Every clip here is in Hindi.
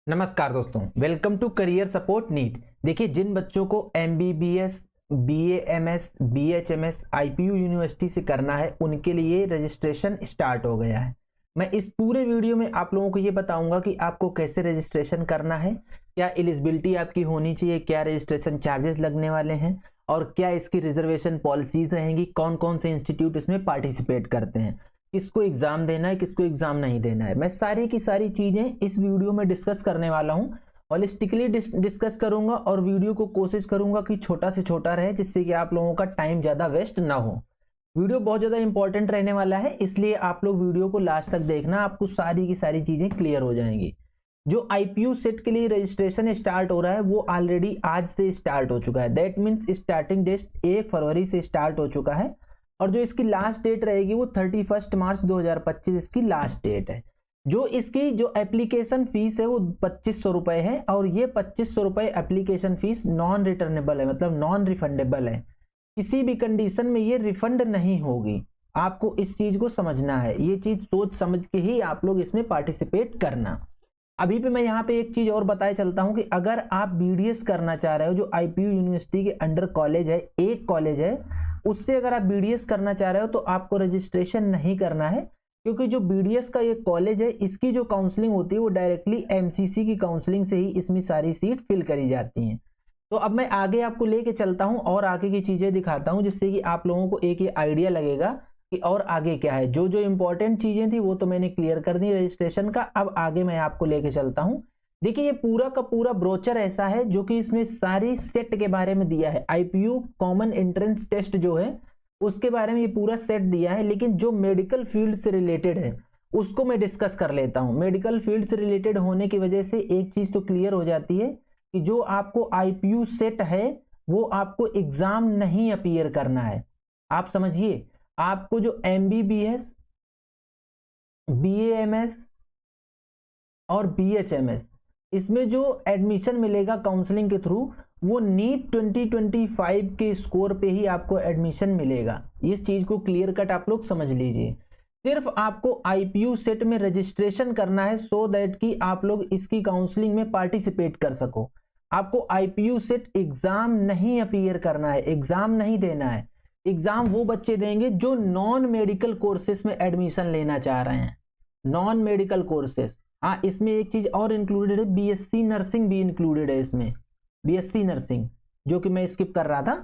नमस्कार दोस्तों, welcome to career support NEET. देखिए, जिन बच्चों को MBBS, BAMS, BHMS IPU university से करना है उनके लिए रजिस्ट्रेशन स्टार्ट हो गया है। मैं इस पूरे वीडियो में आप लोगों को ये बताऊंगा कि आपको कैसे रजिस्ट्रेशन करना है, क्या एलिजिबिलिटी आपकी होनी चाहिए, क्या रजिस्ट्रेशन चार्जेस लगने वाले हैं और क्या इसकी रिजर्वेशन पॉलिसीज रहेंगी, कौन कौन से इंस्टीट्यूट इसमें पार्टिसिपेट करते हैं, किसको एग्जाम देना है, किसको एग्जाम नहीं देना है। मैं सारी की सारी चीजें इस वीडियो में डिस्कस करने वाला हूं। होलिस्टिकली डिस्कस करूंगा और वीडियो को कोशिश करूंगा कि छोटा से छोटा रहे, जिससे कि आप लोगों का टाइम ज्यादा वेस्ट ना हो। वीडियो बहुत ज्यादा इंपॉर्टेंट रहने वाला है, इसलिए आप लोग वीडियो को लास्ट तक देखना, आपको सारी की सारी चीजें क्लियर हो जाएंगी। जो आईपीयू सेट के लिए रजिस्ट्रेशन स्टार्ट हो रहा है वो ऑलरेडी आज से स्टार्ट हो चुका है। दैट मीन्स स्टार्टिंग डेट 1 फरवरी से स्टार्ट हो चुका है और जो इसकी लास्ट डेट रहेगी वो 31 मार्च 2025 इसकी लास्ट डेट है। जो इसकी जो एप्लीकेशन फीस है वो 2500 रुपए है और ये 2500 रुपए एप्लीकेशन फीस नॉन रिटर्नेबल है, मतलब नॉन रिफंडेबल है। किसी भी कंडीशन में ये रिफंड नहीं होगी। आपको इस चीज को समझना है, ये चीज सोच समझ के ही आप लोग इसमें पार्टिसिपेट करना। अभी पे मैं यहाँ पे एक चीज और बताए चलता हूँ कि अगर आप बीडीएस करना चाह रहे हो, जो आईपीयू यूनिवर्सिटी के अंडर कॉलेज है, एक कॉलेज है, उससे अगर आप बीडीएस करना चाह रहे हो तो आपको रजिस्ट्रेशन नहीं करना है, क्योंकि जो बीडीएस का ये कॉलेज है इसकी जो काउंसलिंग होती है वो डायरेक्टली एमसीसी की काउंसलिंग से ही इसमें सारी सीट फिल करी जाती हैं। तो अब मैं आगे आपको लेके चलता हूं और आगे की चीजें दिखाता हूं, जिससे कि आप लोगों को एक ये आइडिया लगेगा कि और आगे क्या है। जो जो इंपॉर्टेंट चीजें थी वो तो मैंने क्लियर कर दी रजिस्ट्रेशन का। अब आगे मैं आपको लेके चलता हूं। देखिए, ये पूरा का पूरा ब्रोचर ऐसा है जो कि इसमें सारी सेट के बारे में दिया है। आईपीयू कॉमन एंट्रेंस टेस्ट जो है उसके बारे में ये पूरा सेट दिया है, लेकिन जो मेडिकल फील्ड से रिलेटेड है उसको मैं डिस्कस कर लेता हूं। मेडिकल फील्ड से रिलेटेड होने की वजह से एक चीज तो क्लियर हो जाती है कि जो आपको आईपीयू सेट है वो आपको एग्जाम नहीं अपीयर करना है। आप समझिए, आपको जो एमबीबीएस, बीएएमएस और बीएचएमएस इसमें जो एडमिशन मिलेगा काउंसलिंग के थ्रू वो नीट 2025 के स्कोर पे ही आपको एडमिशन मिलेगा। इस चीज को क्लियर कट आप लोग समझ लीजिए। सिर्फ आपको आईपीयू सेट में रजिस्ट्रेशन करना है सो दैट कि आप लोग इसकी काउंसलिंग में पार्टिसिपेट कर सको। आपको आईपीयू सेट एग्जाम नहीं अपीयर करना है, एग्जाम नहीं देना है। एग्जाम वो बच्चे देंगे जो नॉन मेडिकल कोर्सेस में एडमिशन लेना चाह रहे हैं, नॉन मेडिकल कोर्सेस। हाँ, इसमें एक चीज और इंक्लूडेड है, बीएससी नर्सिंग भी इंक्लूडेड है इसमें, बीएससी नर्सिंग जो कि मैं स्किप कर रहा था।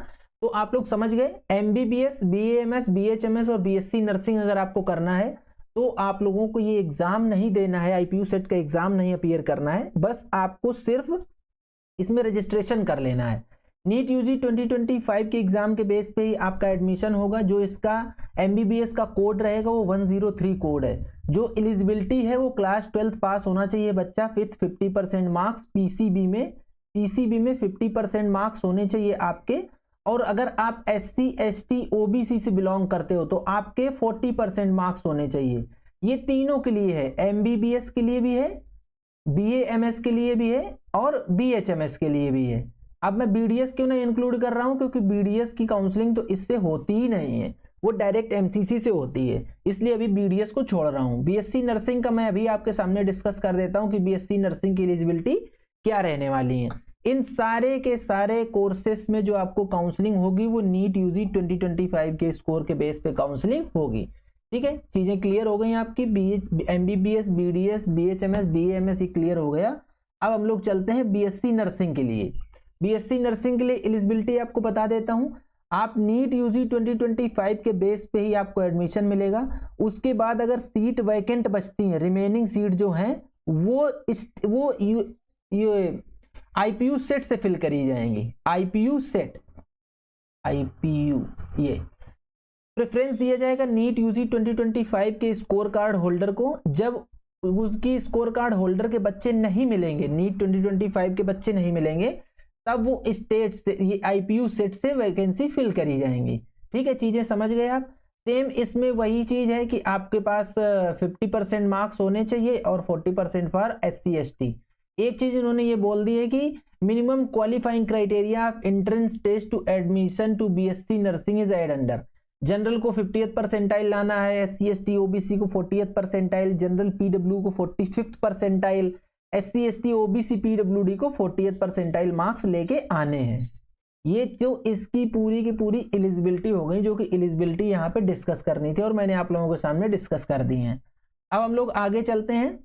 तो आप लोग समझ गए, एमबीबीएस, बीएएमएस, बीएचएमएस और बीएससी नर्सिंग अगर आपको करना है तो आप लोगों को ये एग्जाम नहीं देना है, आईपीयू सेट का एग्जाम नहीं अपीयर करना है, बस आपको सिर्फ इसमें रजिस्ट्रेशन कर लेना है। नीट यूजी 2025 के एग्जाम के बेस पे ही आपका एडमिशन होगा। जो इसका एमबीबीएस का कोड रहेगा वो 103 कोड है। जो एलिजिबिलिटी है वो क्लास 12 पास होना चाहिए बच्चा विथ 50% मार्क्स। पीसीबी में 50% मार्क्स होने चाहिए आपके। और अगर आप एससी, एसटी, ओबीसी से बिलोंग करते हो तो आपके 40% मार्क्स होने चाहिए। ये तीनों के लिए है, एमबीबीएस के लिए भी है, बीएएमएस के लिए भी है और बीएचएमएस के लिए भी है। अब मैं बीडीएस क्यों नहीं इंक्लूड कर रहा हूं, क्योंकि बीडीएस की काउंसलिंग तो इससे होती ही नहीं है, वो डायरेक्ट एमसीसी से होती है, इसलिए अभी बीडीएस को छोड़ रहा हूं। बीएससी नर्सिंग का मैं अभी आपके सामने डिस्कस कर देता हूं कि बीएससी नर्सिंग की एलिजिबिलिटी क्या रहने वाली है। इन सारे के सारे कोर्सेस में जो आपको काउंसलिंग होगी वो नीट यूजी 2025 के स्कोर के बेस पे काउंसलिंग होगी। ठीक है, चीजें क्लियर हो गई आपकी। MBBS, BDS, BHMS, BAMS clear हो गया। अब हम लोग चलते हैं बीएससी नर्सिंग के लिए। बीएससी नर्सिंग के लिए एलिजिबिलिटी आपको बता देता हूं। आप नीट यूजी 2025 के बेस पे ही आपको एडमिशन मिलेगा। उसके बाद अगर सीट वैकेंट बचती है, रिमेनिंग सीट जो हैं वो आईपीयू सेट से फिल करी जाएंगी। आईपीयू ये प्रेफरेंस दिया जाएगा नीट यूजी 2025 के स्कोर कार्ड होल्डर को। जब उसकी स्कोर कार्ड होल्डर के बच्चे नहीं मिलेंगे, नीट 2025 के बच्चे नहीं मिलेंगे, तब वो स्टेट से, ये आईपीयू सेट से वैकेंसी फिल करी जाएंगी। ठीक है, चीजें समझ गए आप। सेम इसमें वही चीज है कि आपके पास 50% मार्क्स होने चाहिए और 40% फॉर एससी एसटी। एक चीज उन्होंने ये बोल दी है कि minimum qualifying criteria of entrance test to admission to BSc nursing is as under. General को 50th परसेंटाइल लाना है, एससी एसटी ओबीसी को 40th परसेंटाइल, जनरल पीडब्ल्यू को 45th percentile, SC ST OBC PWD को 40th परसेंटाइल मार्क्स लेके आने हैं। ये जो इसकी पूरी की पूरी एलिजिबिलिटी हो गई, जो कि एलिजिबिलिटी यहाँ पे डिस्कस करनी थी और मैंने आप लोगों के सामने डिस्कस कर दी है। अब हम लोग आगे चलते हैं।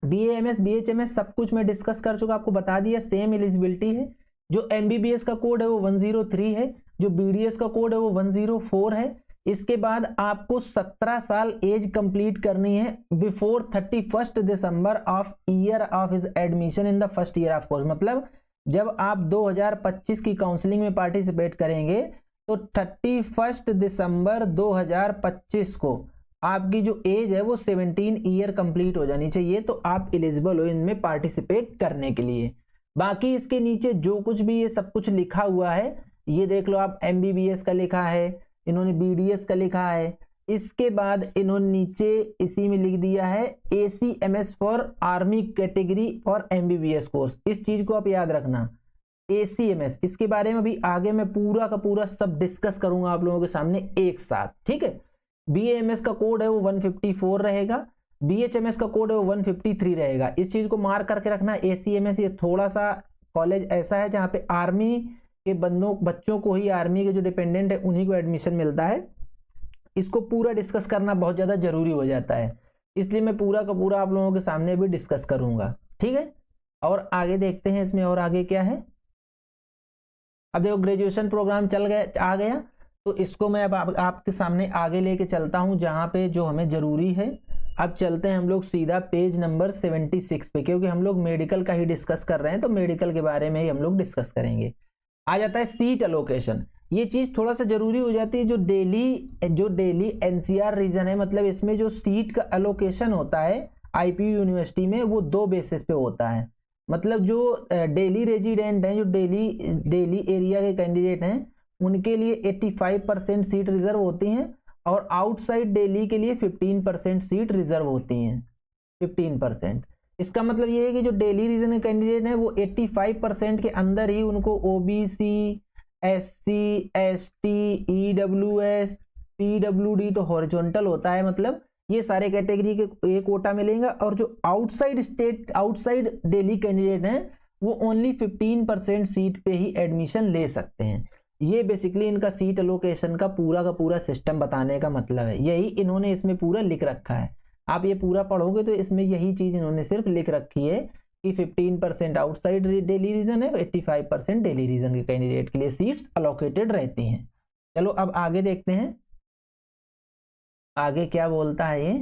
BAMS BHMS सब कुछ मैं डिस्कस कर चुका, आपको बता दिया सेम एलिजिबिलिटी है। जो MBBS का कोड है वो 103 है, जो BDS का कोड है वो 104 है। इसके बाद आपको 17 साल एज कंप्लीट करनी है before 31 December of year of his admission in the first year of course. मतलब जब आप 2025 की काउंसलिंग में पार्टिसिपेट करेंगे तो 31 दिसंबर 2025 को आपकी जो एज है वो 17 ईयर कंप्लीट हो जानी चाहिए, तो आप एलिजिबल हो इनमें पार्टिसिपेट करने के लिए। बाकी इसके नीचे जो कुछ भी ये सब कुछ लिखा हुआ है ये देख लो आप, MBBS का लिखा है, इन्होंने BDS का लिखा है। इसके बाद इन्होंने नीचे इसी में लिख दिया है ACMS फॉर आर्मी कैटेगरी और MBBS कोर्स। इस चीज को आप याद रखना, ACMS, इसके बारे में भी आगे मैं पूरा का पूरा सब डिस्कस करूंगा आप लोगों के सामने एक साथ, ठीक है। BAMS का कोड है वो 154 रहेगा, BHMS का कोड है वो 153 रहेगा। इस चीज को मार्क करके रखना। ACMS ये थोड़ा सा कॉलेज ऐसा है जहाँ पे आर्मी के बच्चों को ही, आर्मी के जो डिपेंडेंट है उन्हीं को एडमिशन मिलता है। इसको पूरा डिस्कस करना बहुत ज्यादा जरूरी हो जाता है, इसलिए मैं पूरा का पूरा आप लोगों के सामने भी डिस्कस करूंगा, ठीक है। और आगे देखते हैं इसमें और आगे क्या है। अब देखो ग्रेजुएशन प्रोग्राम चल गया, आ गया, तो इसको मैं अब आपके सामने आगे लेके चलता हूं जहां पे जो हमें जरूरी है। अब चलते हैं हम लोग सीधा पेज नंबर 76 पे, क्योंकि हम लोग मेडिकल का ही डिस्कस कर रहे हैं तो मेडिकल के बारे में ही हम लोग डिस्कस करेंगे। आ जाता है सीट एलोकेशन। ये चीज थोड़ा सा जरूरी हो जाती है। जो डेली NCR रीजन है, मतलब इसमें जो सीट का एलोकेशन होता है IPU यूनिवर्सिटी में वो 2 बेसिस पे होता है। मतलब जो डेली रेजिडेंट हैं, जो डेली एरिया के कैंडिडेट हैं, उनके लिए 85% सीट रिजर्व होती हैं और आउटसाइड दिल्ली के लिए 15% सीट रिजर्व होती हैं, 15%। इसका मतलब ये है कि जो दिल्ली रीजन के कैंडिडेट हैं वो 85% के अंदर ही उनको OBC, SC, ST, EWS, PWD तो हॉरिजॉन्टल होता है, मतलब ये सारे कैटेगरी के एक कोटा मिलेगा। और जो आउटसाइड दिल्ली कैंडिडेट हैं वो ओनली 15% सीट पे ही एडमिशन ले सकते हैं। ये बेसिकली इनका सीट एलोकेशन का पूरा सिस्टम बताने का मतलब है, यही इन्होंने इसमें पूरा लिख रखा है। आप ये पूरा पढ़ोगे तो इसमें यही चीज इन्होंने सिर्फ लिख रखी है कि 15% आउटसाइड दिल्ली रीजन है, 85% दिल्ली रीजन के कैंडिडेट के लिए सीट्स अलोकेटेड रहती हैं। चलो अब आगे देखते हैं आगे क्या बोलता है ये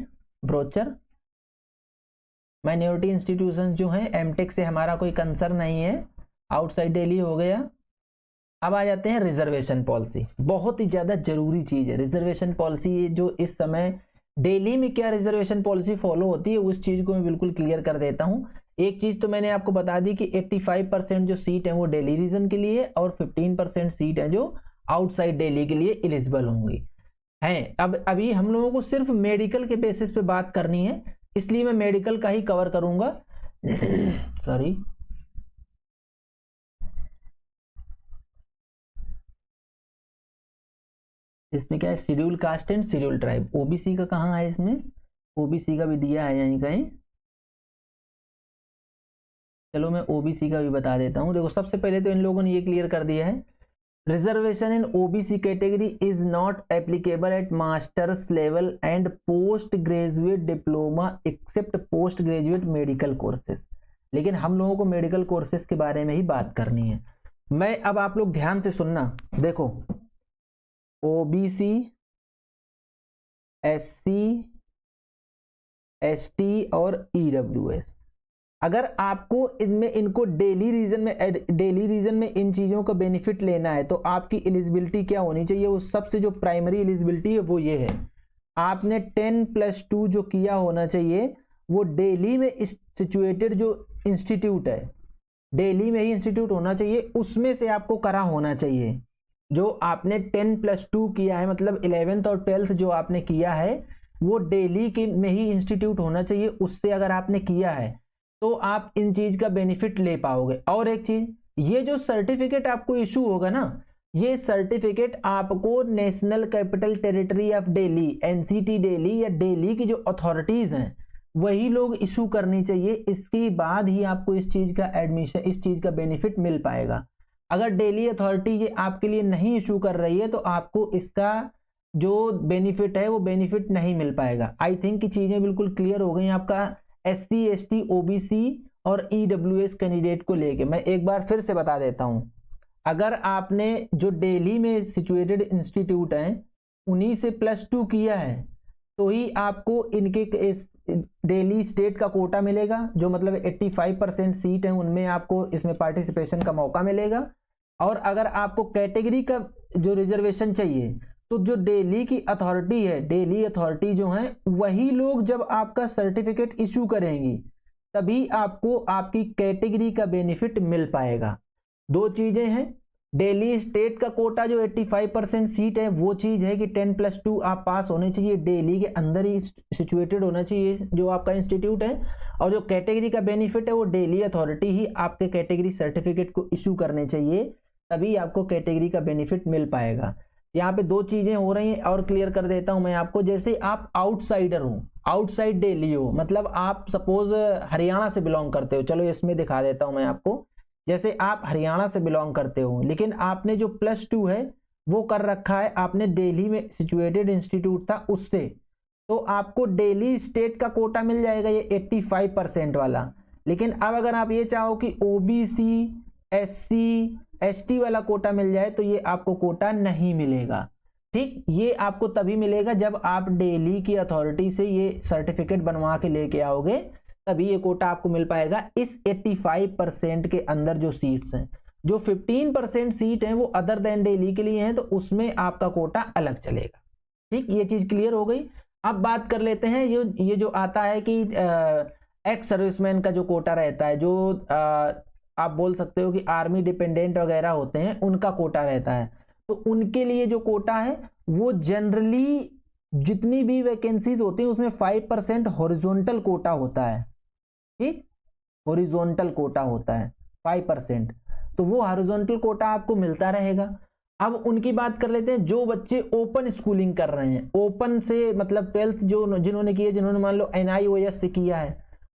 ब्रोचर। माइनॉरिटी इंस्टीट्यूशन जो है एमटेक से हमारा कोई कंसर्न नहीं है, आउटसाइड दिल्ली हो गया। अब आ जाते हैं रिजर्वेशन पॉलिसी, बहुत ही ज्यादा जरूरी चीज है रिजर्वेशन पॉलिसी। जो इस समय दिल्ली में क्या रिजर्वेशन पॉलिसी फॉलो होती है उस चीज को मैं बिल्कुल क्लियर कर देता हूं। एक चीज तो मैंने आपको बता दी कि 85% जो सीट है वो दिल्ली रीजन के लिए और 15% सीट है जो आउटसाइड दिल्ली के लिए एलिजिबल होंगी हैं। अब अभी हम लोगों को सिर्फ मेडिकल के बेसिस पे बात करनी है, इसलिए मैं मेडिकल का ही कवर करूंगा। सॉरी, इसमें क्या है, schedule caste and schedule tribe. OBC का कहाँ है, इसमें ओबीसी का भी दिया है यहीं कहीं। चलो मैं ओबीसी का भी बता देता हूँ। देखो सबसे पहले तो इन लोगों ने ये क्लियर कर दिया है, reservation in OBC category is not applicable at masters level and post graduate diploma except post graduate medical courses. लेकिन हम लोगों को मेडिकल कोर्सेज के बारे में ही बात करनी है। मैं अब आप लोग ध्यान से सुनना, देखो ओबीसी, एससी, एसटी और ईडब्ल्यूएस, अगर आपको इनमें इनको दिल्ली रीजन में इन चीजों का बेनिफिट लेना है तो आपकी एलिजिबिलिटी क्या होनी चाहिए, वो सबसे जो प्राइमरी एलिजिबिलिटी है वो ये है, आपने 10+2 जो किया होना चाहिए वो दिल्ली में सिचुएटेड जो इंस्टीट्यूट है, दिल्ली में ही इंस्टीट्यूट होना चाहिए, उसमें से आपको करा होना चाहिए। जो आपने 10+2 किया है, मतलब 11th और 12th जो आपने किया है वो दिल्ली के में ही इंस्टीट्यूट होना चाहिए, उससे अगर आपने किया है तो आप इन चीज का बेनिफिट ले पाओगे। और एक चीज, ये जो सर्टिफिकेट आपको इशू होगा ना, ये सर्टिफिकेट आपको national capital territory of Delhi, NCT Delhi या दिल्ली की जो अथॉरिटीज हैं वही लोग इशू करनी चाहिए, इसके बाद ही आपको इस चीज का एडमिशन, इस चीज का बेनिफिट मिल पाएगा। अगर दिल्ली अथॉरिटी ये आपके लिए नहीं इशू कर रही है तो आपको इसका जो बेनिफिट है वो बेनिफिट नहीं मिल पाएगा। आई थिंक कि चीजें बिल्कुल क्लियर हो गई आपका SC ST OBC और EWS कैंडिडेट को लेके। मैं एक बार फिर से बता देता हूं, अगर आपने जो दिल्ली में सिचुएटेड इंस्टीट्यूट हैं उन्हीं से +2 किया है तो ही आपको इनके दिल्ली स्टेट का कोटा मिलेगा, जो मतलब 85% सीट है उनमें आपको इसमें पार्टिसिपेशन का मौका मिलेगा। और अगर आपको कैटेगरी का जो रिजर्वेशन चाहिए तो जो दिल्ली की अथॉरिटी है, दिल्ली अथॉरिटी जो है वही लोग जब आपका सर्टिफिकेट इशू करेंगी तभी आपको आपकी कैटेगरी का बेनिफिट मिल पाएगा। दो चीजें हैं, दिल्ली स्टेट का कोटा जो 85% सीट है वो चीज है कि 10+2 आप पास होने चाहिए, दिल्ली के अंदर ही सिचुएटेड होना चाहिए जो आपका इंस्टीट्यूट है। और जो कैटेगरी का बेनिफिट है वो दिल्ली अथॉरिटी ही आपके कैटेगरी सर्टिफिकेट को इशू करने चाहिए, तभी आपको कैटेगरी का बेनिफिट मिल पाएगा। यहाँ पे दो चीजें हो रही हैं और क्लियर कर देता हूं मैं आपको। जैसे आप आउटसाइडर हो, आउटसाइड दिल्ली हो, मतलब आप सपोज हरियाणा से बिलोंग करते हो, चलो इसमें दिखा देता हूं मैं आपको। जैसे आप हरियाणा से बिलोंग करते हो लेकिन आपने जो +2 है वो कर रखा है आपने दिल्ली में सिचुएटेड इंस्टीट्यूट था उससे, तो आपको दिल्ली स्टेट का कोटा मिल जाएगा ये 85% वाला। लेकिन अब अगर आप ये चाहो कि OBC SC ST वाला कोटा मिल जाए तो ये आपको कोटा नहीं मिलेगा। ठीक, ये आपको तभी मिलेगा जब आप दिल्ली की अथॉरिटी से ये सर्टिफिकेट बनवा के लेके आओगे, तभी ये कोटा आपको मिल पाएगा। इस 85% के अंदर जो सीट्स हैं, जो 15% सीट हैं वो अदर देन दिल्ली के लिए हैं, तो उसमें आपका कोटा अलग चलेगा। ठीक, ये चीज क्लियर हो गई। अब बात कर लेते हैं ये जो आता है कि एक्स सर्विसमैन का जो कोटा रहता है, जो आप बोल सकते हो कि आर्मी डिपेंडेंट वगैरह होते हैं उनका कोटा रहता है, तो उनके लिए जो कोटा है वो जनरली जितनी भी वैकेंसीज होती है उसमें 5% हॉरिजॉन्टल कोटा होता है। ठीक, हॉरिजॉन्टल कोटा होता है 5%, तो वो हॉरिजॉन्टल कोटा आपको मिलता रहेगा। अब उनकी बात कर लेते हैं जो बच्चे ओपन स्कूलिंग कर रहे हैं, ओपन से मतलब 12th जो जिन्होंने किया, जिन्होंने मान लो NIOS से किया है,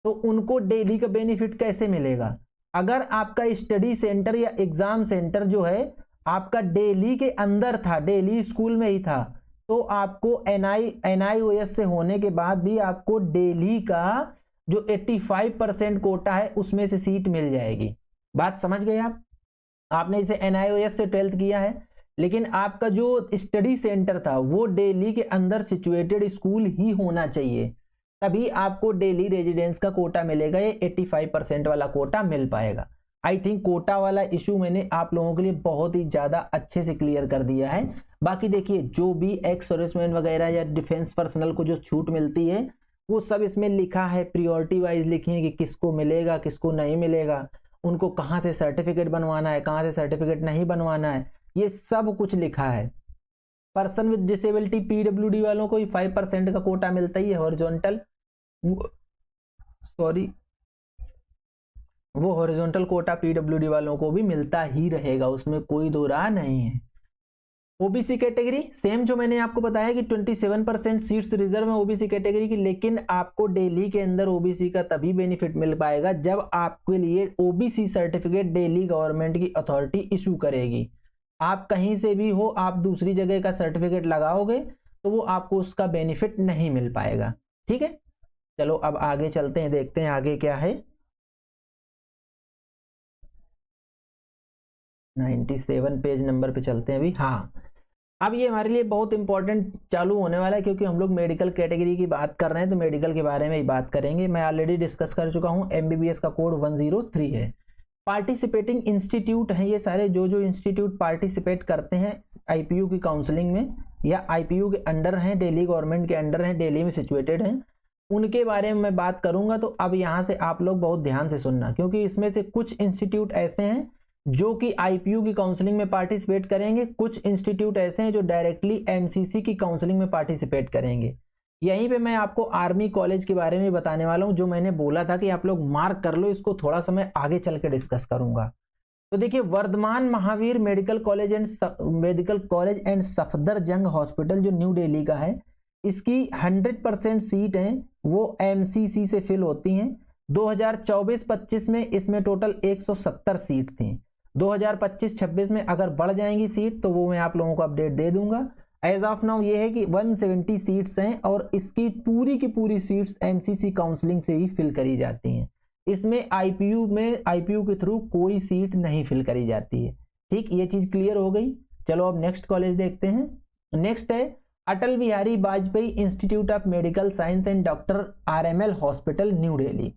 तो उनको दिल्ली का बेनिफिट कैसे मिलेगा। अगर आपका स्टडी सेंटर या एग्जाम सेंटर जो है आपका दिल्ली के अंदर था, दिल्ली स्कूल में ही था, तो आपको NIOS से होने के बाद भी आपको दिल्ली का जो 85% कोटा है उसमें से सीट मिल जाएगी। बात समझ गए आप? आपने इसे NIOS से 12th किया है लेकिन आपका जो स्टडी सेंटर था वो दिल्ली के अंदर सिचुएटेड स्कूल ही होना चाहिए, तभी आपको दिल्ली रेजिडेंस का कोटा मिलेगा, ये 85% वाला कोटा मिल पाएगा। आई थिंक कोटा वाला इशू मैंने आप लोगों के लिए बहुत ही ज्यादा अच्छे से क्लियर कर दिया है। बाकी देखिए जो भी एक्स सर्विसमैन वगैरह या डिफेंस पर्सनल को जो छूट मिलती है वो सब इसमें लिखा है, प्रायोरिटी वाइज लिखी है कि किसको मिलेगा किसको नहीं मिलेगा, उनको कहाँ से सर्टिफिकेट बनवाना है, कहाँ से सर्टिफिकेट नहीं बनवाना है, ये सब कुछ लिखा है। पर्सन विद डिसेबिलिटी PWD वालों को ही 5% का कोटा मिलता ही है हॉरिजॉन्टल, सॉरी वो हॉरिजॉन्टल कोटा PWD वालों को भी मिलता ही रहेगा, उसमें कोई दो राह नहीं है। OBC कैटेगरी सेम जो मैंने आपको बताया कि 27% सीट्स रिजर्व है OBC कैटेगरी की, लेकिन आपको दिल्ली के अंदर OBC का तभी बेनिफिट मिल पाएगा जब आपके लिए OBC सर्टिफिकेट दिल्ली गवर्नमेंट की अथॉरिटी इशू करेगी। आप कहीं से भी हो, आप दूसरी जगह का सर्टिफिकेट लगाओगे तो वो आपको उसका बेनिफिट नहीं मिल पाएगा। ठीक है, चलो अब आगे चलते हैं, देखते हैं आगे क्या है। 97 पेज नंबर पे चलते हैं अभी। हाँ, अब ये हमारे लिए बहुत इंपॉर्टेंट चालू होने वाला है क्योंकि हम लोग मेडिकल कैटेगरी की बात कर रहे हैं, तो मेडिकल के बारे में ही बात करेंगे। मैं ऑलरेडी डिस्कस कर चुका हूँ, MBBS का कोड 103 है। पार्टिसिपेटिंग इंस्टीट्यूट है ये सारे, जो इंस्टीट्यूट पार्टिसिपेट करते हैं IPU की काउंसलिंग में या IPU के अंडर हैं, दिल्ली गवर्नमेंट के अंडर हैं, दिल्ली में सिचुएटेड हैं, उनके बारे में मैं बात करूंगा। तो अब यहाँ से आप लोग बहुत ध्यान से सुनना, क्योंकि इसमें से कुछ इंस्टीट्यूट ऐसे हैं जो कि IPU की काउंसलिंग में पार्टिसिपेट करेंगे, कुछ इंस्टीट्यूट ऐसे हैं जो डायरेक्टली MCC की काउंसलिंग में पार्टिसिपेट करेंगे। यहीं पे मैं आपको आर्मी कॉलेज के बारे में बताने वाला हूं, जो मैंने बोला था कि आप लोग मार्क कर लो, इसको थोड़ा सा मैं आगे चल के डिस्कस करूंगा। तो देखिए, Vardhman Mahavir medical college and Safdarjung hospital जो न्यू दिल्ली का है, इसकी 100% सीट हैं वो एमसीसी से फिल होती हैं। 2024-25 में इसमें टोटल 170 सीट थी। 2025-26 में अगर बढ़ जाएंगी सीट तो वो मैं आप लोगों को अपडेट दे दूंगा। एज ऑफ नाउ ये है कि 170 सीट्स हैं और इसकी पूरी की पूरी सीट्स एमसीसी काउंसलिंग से ही फिल करी जाती हैं। इसमें आईपीयू के थ्रू कोई सीट नहीं फिल करी जाती है। ठीक, ये चीज क्लियर हो गई। चलो अब नेक्स्ट कॉलेज देखते हैं। नेक्स्ट है Atal Bihari Vajpayee Institute of Medical Science and Doctor RML Hospital New Delhi.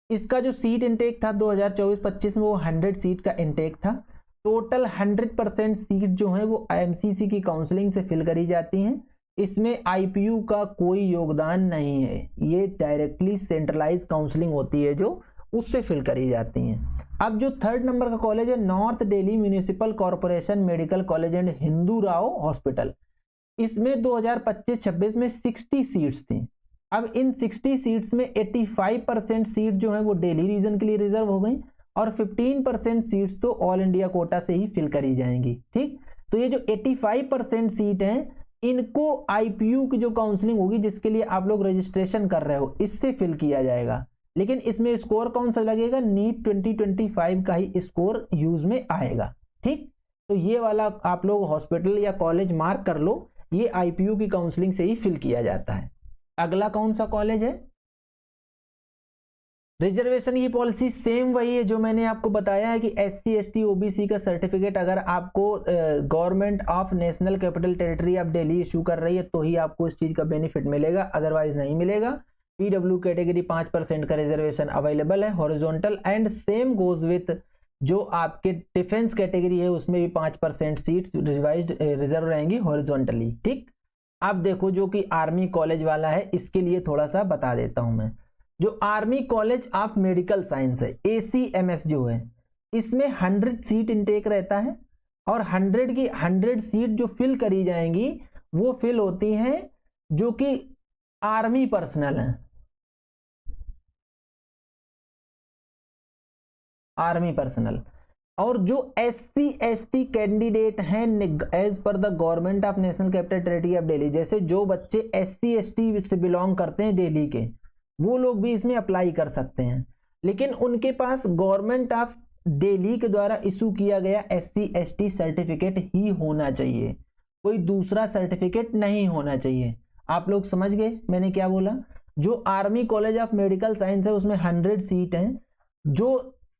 इसका जो सीट इंटेक था 2024-25 में वो 100 सीट का इंटेक था। टोटल 100% सीट जो है वो एमसीसी की काउंसलिंग से फिल करी जाती हैं। इसमें आईपीयू का कोई योगदान नहीं है, ये डायरेक्टली सेंट्रलाइज काउंसलिंग होती है जो उससे फिल करी जाती हैं। अब जो 3rd नंबर का कॉलेज है north Delhi municipal corporation medical college and Hindu Rao hospital, इसमें 2025-26 में 60 सीट्स थी। अब इन 60 सीट्स में 85% सीट जो है वो दिल्ली रीजन के लिए रिजर्व हो गई और 15% सीट्स तो ऑल इंडिया कोटा से ही फिल करी जाएंगी। ठीक, तो ये जो 85% सीट हैं इनको आईपीयू की जो काउंसलिंग होगी जिसके लिए आप लोग रजिस्ट्रेशन कर रहे हो इससे फिल किया जाएगा। लेकिन इसमें स्कोर कौन सा लगेगा, नीट 2025 का ही स्कोर यूज में आएगा। ठीक, तो ये वाला आप लोग हॉस्पिटल या कॉलेज मार्क कर लो, ये आईपीयू की काउंसलिंग से ही फिल किया जाता है। अगला कौन सा कॉलेज है, रिजर्वेशन की पॉलिसी सेम वही है जो मैंने आपको बताया है कि एससी एसटी ओबीसी का सर्टिफिकेट अगर आपको government of national capital territory of Delhi issue कर रही है तो ही आपको इस चीज का बेनिफिट मिलेगा, अदरवाइज नहीं मिलेगा। पीडब्ल्यू कैटेगरी 5% का रिजर्वेशन अवेलेबल है horizontal, and same goes with जो आपके डिफेंस कैटेगरी है उसमें भी 5% सीट्स रिजर्व रहेंगी हॉरिजॉन्टली। ठीक, अब देखो जो कि आर्मी कॉलेज वाला है इसके लिए थोड़ा सा बता देता हूं मैं। जो Army College of Medical Science है ACMS जो है इसमें 100 सीट इंटेक रहता है और 100 की 100 सीट जो फिल करी जाएंगी वो फिल होती हैं जो कि आर्मी पर्सनल है, आर्मी पर्सनल। और जो SC ST कैंडिडेट हैं as per the government of national capital territory of Delhi, जैसे जो बच्चे SC ST से बिलोंग करते हैं दिल्ली के वो लोग भी इसमें अप्लाई कर सकते हैं, लेकिन उनके पास गवर्नमेंट ऑफ दिल्ली के द्वारा इशू किया गया SC ST सर्टिफिकेट ही होना चाहिए, कोई दूसरा सर्टिफिकेट नहीं होना चाहिए। आप लोग समझ गए मैंने क्या बोला। जो Army College of Medical Science है उसमें 100 सीट हैं, जो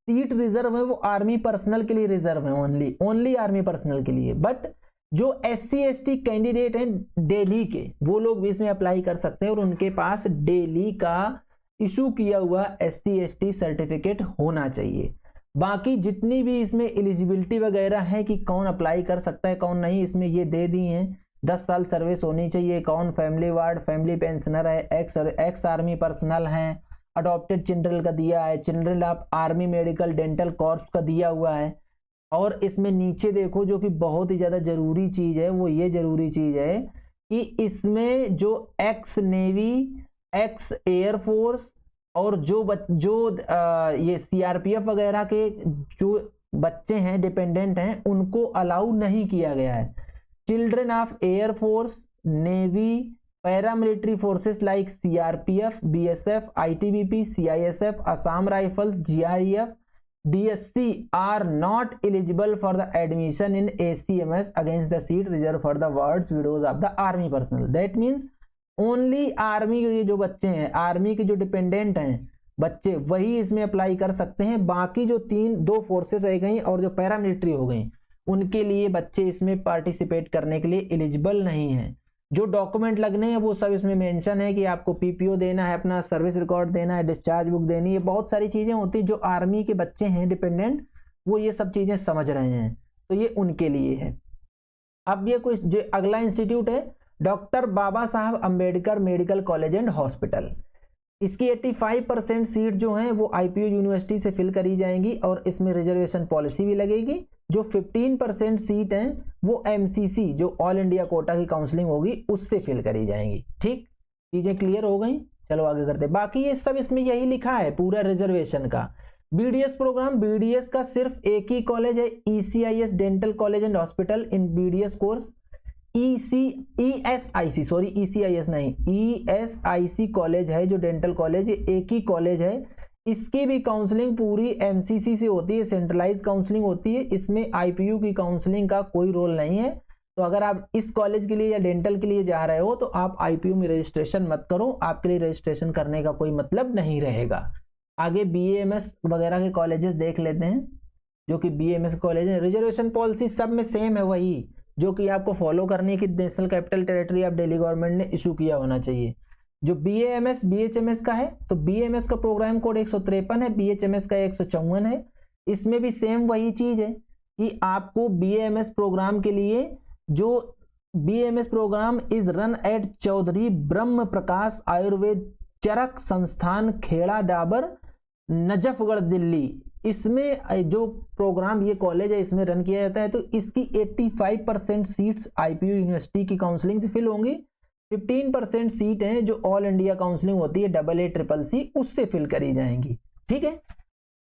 सीट रिजर्व है वो आर्मी पर्सनल के लिए रिजर्व है, ओनली आर्मी पर्सनल के लिए। बट जो SC ST कैंडिडेट हैं दिल्ली के वो लोग भी इसमें अप्लाई कर सकते हैं और उनके पास दिल्ली का इशू किया हुआ SC ST सर्टिफिकेट होना चाहिए। बाकी जितनी भी इसमें एलिजिबिलिटी वगैरह है कि कौन अप्लाई कर सकता है कौन नहीं, इसमें ये दे दी है। 10 साल सर्विस होनी चाहिए, कौन फैमिली वार्ड फैमिली पेंशनर है, एक्स आर्मी पर्सनल है, अडॉप्टेड चिल्ड्रन का दिया है, children of army medical dental corps का दिया हुआ है। और इसमें नीचे देखो जो कि बहुत ही ज्यादा जरूरी चीज है वो ये जरूरी चीज है कि इसमें जो एक्स नेवी एक्स एयरफोर्स और जो ये CRPF वगैरह के जो बच्चे हैं डिपेंडेंट हैं उनको अलाउ नहीं किया गया है। Children of air force navy paramilitary forces like CRPF BSF ITBP CISF Assam rifles GREF DSC are not eligible for the admission in ACMS against the seat reserved for the wards widows of the army personnel. That means only army के जो बच्चे हैं, आर्मी के जो डिपेंडेंट हैं बच्चे वही इसमें अप्लाई कर सकते हैं। बाकी जो 2 फोर्सेस रह गई और जो पैरामिलिट्री हो गई उनके लिए बच्चे इसमें पार्टिसिपेट करने के लिए एलिजिबल नहीं है। जो डॉक्यूमेंट लगने हैं वो सब इसमें मेंशन है कि आपको PPO देना है, अपना सर्विस रिकॉर्ड देना है, डिस्चार्ज बुक देनी है, बहुत सारी चीजें होती हैं। जो आर्मी के बच्चे हैं डिपेंडेंट वो ये सब चीजें समझ रहे हैं तो ये उनके लिए है। अब ये कुछ जो अगला इंस्टीट्यूट है डॉक्टर बाबा साहब Ambedkar medical college and hospital, इसकी 85% सीट जो हैं वो IPU यूनिवर्सिटी से फिल करी जाएंगी और इसमें रिजर्वेशन पॉलिसी भी लगेगी। जो 15% सीट हैं वो MCC जो ऑल इंडिया कोटा की काउंसलिंग होगी उससे फिल करी जाएंगी। ठीक, चीजें क्लियर हो गई। चलो आगे करते हैं। बाकी ये सब इसमें यही लिखा है पूरा रिजर्वेशन का। BDS प्रोग्राम, BDS का सिर्फ एक ही कॉलेज है ECIS dental college and hospital in BDS course. ECIS नहीं, ESIC कॉलेज है जो डेंटल कॉलेज, एक ही कॉलेज है। इसकी भी काउंसलिंग पूरी MCC से होती है, सेंट्रलाइज काउंसलिंग होती है। इसमें IPU की काउंसलिंग का कोई रोल नहीं है। तो अगर आप इस कॉलेज के लिए या डेंटल के लिए जा रहे हो तो आप IPU में रजिस्ट्रेशन मत करो, आपके लिए रजिस्ट्रेशन करने का कोई मतलब नहीं रहेगा। आगे BAMS वगैरह के कॉलेजेस देख लेते हैं, जो कि BAMS कॉलेज है। रिजर्वेशन पॉलिसी सब में सेम है, वही जो कि आपको फॉलो करनी है कि national capital territory of Delhi government ने इशू किया होना चाहिए। जो BAMS BHMS का है, तो BAMS का प्रोग्राम कोड 153 है, BHMS का 154 है। इसमें भी सेम वही चीज है कि आपको BAMS प्रोग्राम के लिए जो BAMS programme is run at Chaudhary Brahm Prakash Ayurveda चरक संस्थान, खेड़ा डाबर, नजफगढ़, दिल्ली। इसमें जो प्रोग्राम ये कॉलेज है इसमें रन किया जाता है। तो इसकी 85% सीट्स IPU यूनिवर्सिटी की काउंसलिंग से फिल होंगी। 15% सीट हैं जो ऑल इंडिया काउंसलिंग होती है AA CCC, उससे फिल करी जाएंगी। ठीक है।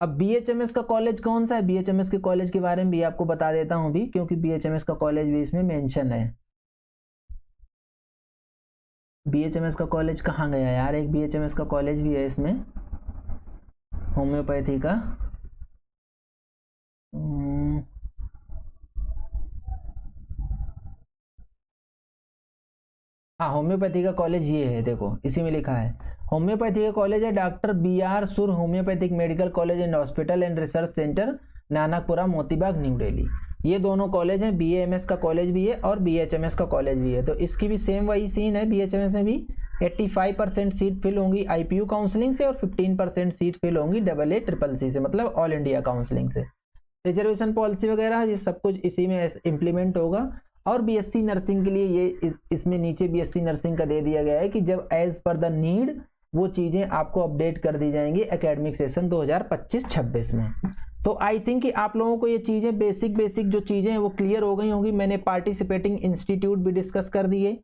अब BHMS का कॉलेज कौन सा है, BHMS के कॉलेज के बारे में भी आपको बता देता हूं भी, क्योंकि BHMS का कॉलेज भी इसमें मेंशन है। BHMS का कॉलेज कहाँ गया यार, एक BHMS का कॉलेज भी है इसमें, होम्योपैथी का। हाँ, होम्योपैथी का कॉलेज ये है, देखो इसी में लिखा है होम्योपैथी का कॉलेज है डॉक्टर BR सुर homeopathic medical college and hospital and research centre, Nanakpura, Motibagh, new Delhi. ये दोनों कॉलेज हैं। BAMS का कॉलेज भी है और BHMS का कॉलेज भी है। तो इसकी भी सेम वही सीन है। BHMS में भी 85% सीट फिल होंगी IPU काउंसलिंग से और 15% सीट फिल होंगी AA CCC से, मतलब ऑल इंडिया काउंसलिंग से। रिजर्वेशन पॉलिसी वगैरह ये सब कुछ इसी में इम्प्लीमेंट होगा। और BSc नर्सिंग के लिए ये इसमें नीचे BSc नर्सिंग का दे दिया गया है कि जब एज पर द नीड वो चीजें आपको अपडेट कर दी जाएंगी एकेडमिक सेशन 2025-26 में। तो आई थिंक कि आप लोगों को ये चीजें बेसिक जो चीजें हैं वो क्लियर हो गई होंगी। मैंने पार्टिसिपेटिंग इंस्टीट्यूट भी डिस्कस कर दिए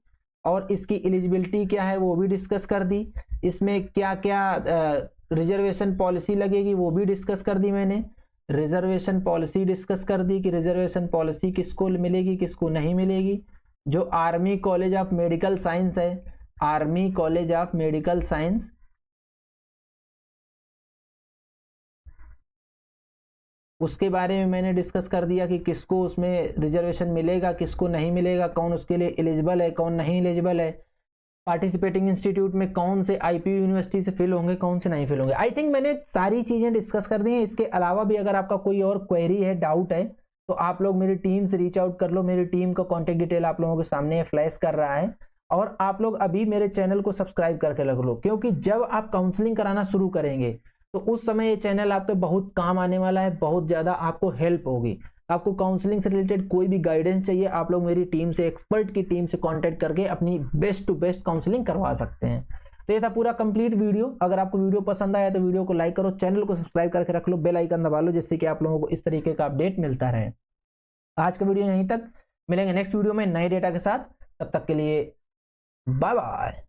और इसकी एलिजिबिलिटी क्या है वो भी डिस्कस कर दी। इसमें क्या क्या रिजर्वेशन पॉलिसी लगेगी वो भी डिस्कस कर दी मैंने। रिजर्वेशन पॉलिसी डिस्कस कर दी कि रिजर्वेशन पॉलिसी किसको मिलेगी किसको नहीं मिलेगी। जो Army College of Medical Science है, Army College of Medical Science, उसके बारे में मैंने डिस्कस कर दिया कि किसको उसमें रिजर्वेशन मिलेगा किसको नहीं मिलेगा, कौन उसके लिए एलिजिबल है कौन नहीं एलिजिबल है। पार्टिसिपेटिंग इंस्टीट्यूट में कौन से IPU यूनिवर्सिटी से फिल होंगे कौन से नहीं फिल होंगे। आई थिंक मैंने सारी चीजें डिस्कस कर दी हैं। इसके अलावा भी अगर आपका कोई और क्वेरी है, डाउट है, तो आप लोग मेरी टीम से रीच आउट कर लो। मेरी टीम का कॉन्टेक्ट डिटेल आप लोगों के सामने फ्लैश कर रहा है। और आप लोग अभी मेरे चैनल को सब्सक्राइब करके रख लो, क्योंकि जब आप काउंसलिंग कराना शुरू करेंगे तो उस समय ये चैनल आपके बहुत काम आने वाला है, बहुत ज्यादा आपको हेल्प होगी। आपको काउंसलिंग से रिलेटेड कोई भी गाइडेंस चाहिए, आप लोग मेरी टीम से, एक्सपर्ट की टीम से कांटेक्ट करके अपनी बेस्ट टू बेस्ट काउंसलिंग करवा सकते हैं। तो ये था पूरा कंप्लीट वीडियो। अगर आपको वीडियो पसंद आया तो वीडियो को लाइक करो, चैनल को सब्सक्राइब करके रख लो, बेल आइकन दबा लो, जिससे कि आप लोगों को इस तरीके का अपडेट मिलता रहे। आज का वीडियो यहीं तक, मिलेंगे नेक्स्ट वीडियो में नए डेटा के साथ। तब तक के लिए बाय बाय।